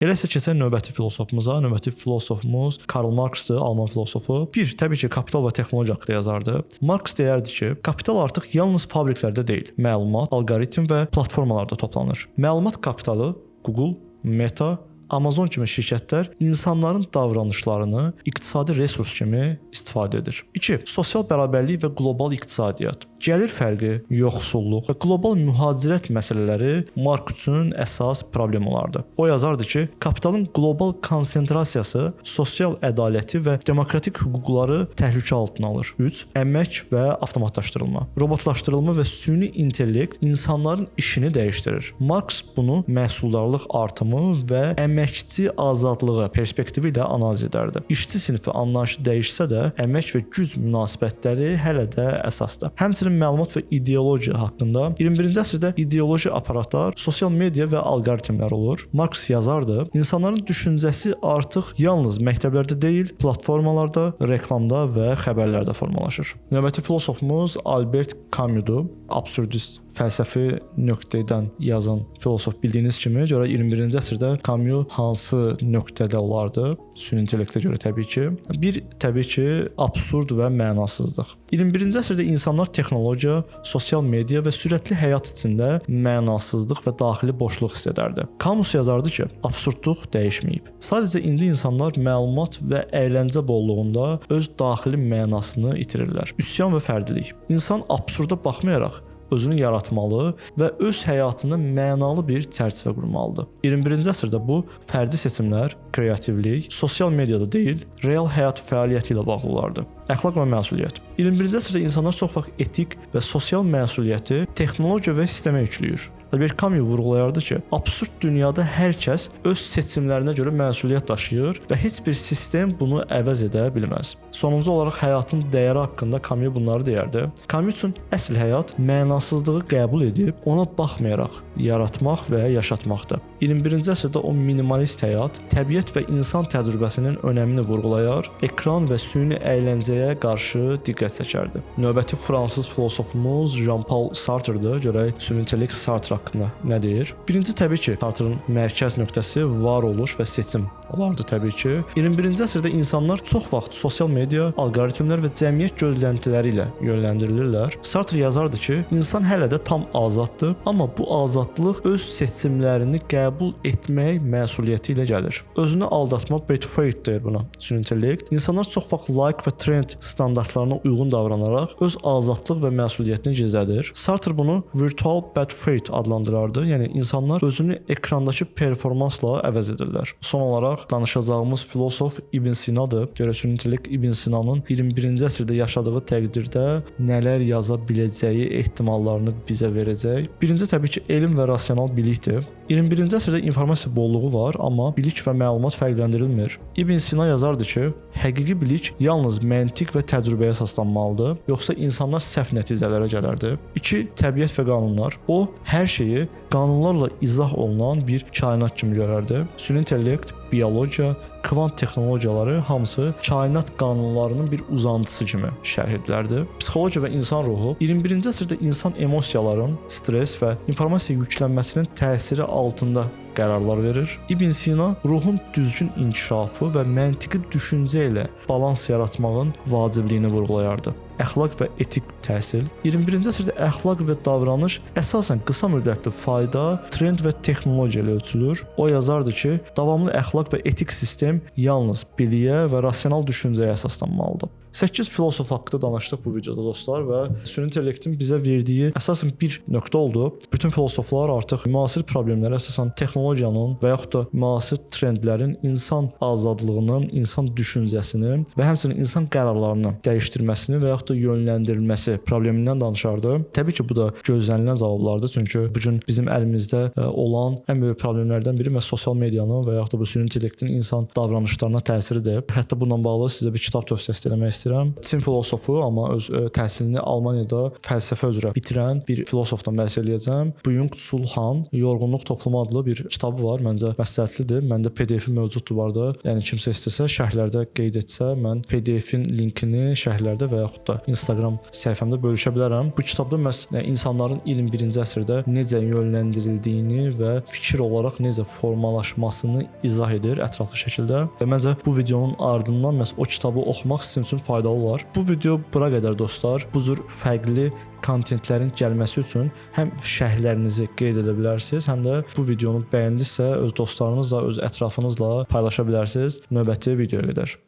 Elə isə keçək növbəti filosofumuza. Növbəti filosofumuz Karl Marksdır, Alman filosofu. Təbii ki, Kapital və Texnologiya haqqında yazardı. Marks deyərdi ki, kapital artıq yalnız fabriklərdə deyil, məlumat, alqoritm və platformalarda toplanır. Məlumat kapitalı Google, Meta, Amazon kimi şirkətlər insanların davranışlarını iqtisadi resurs kimi istifadə edir. 2. Sosial bərabərlik və qlobal iqtisadiyyat. Gəlir fərqi, yoxsulluq və qlobal mühacirət məsələləri Marks üçün əsas problem olardı. O yazardı ki, kapitalın qlobal konsentrasiyası sosial ədaləti və demokratik hüquqları təhlükə altına alır. 3. Əmək və avtomatlaşdırılma. Robotlaşdırılma və süni intellekt insanların işini dəyişdirir. Marks bunu məhsuldarlıq artımı və əməkçi azadlığı perspektivi ilə analiz edərdi. İşçi sinfi anlayışı dəyişsə də, əmək və güc münasibətləri hələ də əsasdır. Həmçinin məlumat və ideologiya haqqında 21-ci əsrdə ideoloji aparatlar, sosial media və alqoritmlər olur. Marks yazardı, insanların düşüncəsi artıq yalnız məktəblərdə deyil, platformalarda, reklamda və xəbərlərdə formalaşır. Növbəti filosofumuz Albert Camus'dur. Absurdist fəlsəfi nöqtədən yazan filosof bildiyiniz kimi, görə 21-ci əsrdə Camus hansı nöqtədə olardı? Süni intellektə görə təbii ki. Bir, təbii ki, absurd və mənasızlıq. 21-ci əsrdə insanlar texnologiya, sosial media və sürətli həyat içində mənasızlıq və daxili boşluq hiss edərdi. Camus yazardı ki, absurdluq dəyişməyib. Sadəcə indi insanlar məlumat və əyləncə bolluğunda öz daxili mənasını itirirlər. Üsyan və fərdilik. İnsan absurda baxmayaraq özünü yaratmalı və öz həyatını mənalı bir çərçivə qurmalıdır. 21-ci əsrdə bu fərdi seçimlər, kreativlik, sosial mediada deyil, real həyat fəaliyyəti ilə bağlı olardı. Əxlaq və məsuliyyət. 21-ci əsrdə insanlar çox vaxt etik və sosial məsuliyyəti texnologiya və sistemə yükləyir. Albert Camus vurğulayardı ki, absurd dünyada hər kəs öz seçimlərinə görə məsuliyyət daşıyır və heç bir sistem bunu əvəz edə bilməz. Sonuncu olaraq həyatın dəyəri haqqında Camus bunları deyərdi. Camus üçün əsl həyat mənasızlığı qəbul edib ona baxmayaraq yaratmaq və yaşatmaqdır. 21-ci əsrdə o minimalist həyat, təbiət və insan təcrübəsinin önəmini vurğulayar, ekran və süni əyləncəyə qarşı diqqət çəkərdi. Növbəti fransız filosofumuz Jean-Paul Sartre'dır. Görək süni intellekt Sartre haqqında nə deyir? Birinci, təbii ki, Sartre'ın mərkəz nöqtəsi varoluş və seçim olardı təbii ki. 21-ci əsrdə insanlar çox vaxt sosial media, alqoritmlər və cəmiyyət gözləntiləri ilə yönləndirilirlər. Sartre yazardı ki, insan hələ də tam azaddır, amma bu azadlıq öz seçimlərini qəbul etmək məsuliyyəti ilə gəlir. Özünü aldatma bad faith deyir buna süni intellekt. İnsanlar çox vaxt like və trend standartlarına uyğun davranaraq öz azadlıq və məsuliyyətini gizlədir. Sartre bunu virtual bad faith adlandırardı. Yəni insanlar özünü ekrandakı performansla əvəz edirlər. Son olaraq danışacağımız filosof İbn Sina'dır. Görə süni intellekt İbn Sina'nın 21-ci əsrdə yaşadığı təqdirdə nələr yaza biləcəyi ehtimallarını bizə verəcək. Birinci, təbii ki, elm və rasional bilikdir. 21-ci əsrdə informasiya bolluğu var, amma bilik və məlumat fərqləndirilmir. İbn Sina yazardı ki, həqiqi bilik yalnız məntiq və təcrübəyə əsaslanmalıdır, yoxsa insanlar səhv nəticələrə gələrdi. 2. Təbiət və qanunlar. O, hər şeyi qanunlarla izah olunan bir kainat kimi görərdi. Süni intellekt, biologiya, kvant texnologiyaları hamısı kainat qanunlarının bir uzantısı kimi şərh edilərdi. Psixologiya və insan ruhu 21-ci əsrdə insan emosiyaların, stres və informasiya yüklənməsinin təsiri altında qərarlar verir. İbn Sina ruhun düzgün inkişafı və məntiqi düşüncə ilə balans yaratmağın vacibliyini vurğulayardı. Əxlaq və etik təhsil. 21-ci əsrdə əxlaq və davranış əsasən qısa müddətli fayda, trend və texnologiya ilə ölçülür. O yazardı ki, davamlı əxlaq və etik sistem yalnız biliyə və rasional düşüncəyə əsaslanmalıdır. 8 filosof haqqında danışdıq bu videoda dostlar və süni intellektin bizə verdiyi əsasən bir nöqtə oldu. Bütün filosoflar artıq müasir problemləri əsasən texnologiyanın və yaxud da müasir trendlərin insan azadlığının, insan düşüncəsinin və həmçinin insan qərarlarını dəyişdirməsini və yaxud da yönləndirilməsi problemindən danışardı. Təbii ki, bu da gözlənilən cavablardır, çünki bu gün bizim əlimizdə olan ən böyük problemlərdən biri məhz sosial medianın və yaxud da bu süni intellektin insan davranışlarına təsiridir. Hətta bununla bağlı sizə bir kitab tövsiyə etmək istəyirəm. Çin filosofu, amma öz təhsilini Almaniyada fəlsəfə üzrə bitirən bir filosofdan bəhs edəcəm. Byung-Chul Han Yorğunluq toplumu adlı bir kitabı var. Məncə məsləhətlidir. Məndə PDF-i mövcuddur bu arada. Yəni kimsə istəsə şərhlərdə qeyd etsə, mən PDF-in linkini şərhlərdə və yaxud da Instagram səhifəmdə bölüşə bilərəm. Bu kitabda məhz insanların 21-ci əsrdə necə yönləndirildiyini və fikir olaraq necə formalaşmasını izah edir ətraflı şəkildə. Və məncə bu videonun ardından məhz o kitabı oxumaq sizin üçün faydalı olar. Bu video bura qədər dostlar. Bu cür fərqli kontentlərin gəlməsi üçün həm şərhlərinizi qeyd edə bilərsiniz, həm də bu videonu bəyəndisə öz dostlarınızla, öz ətrafınızla paylaşa bilərsiniz. Növbəti videoya qədər.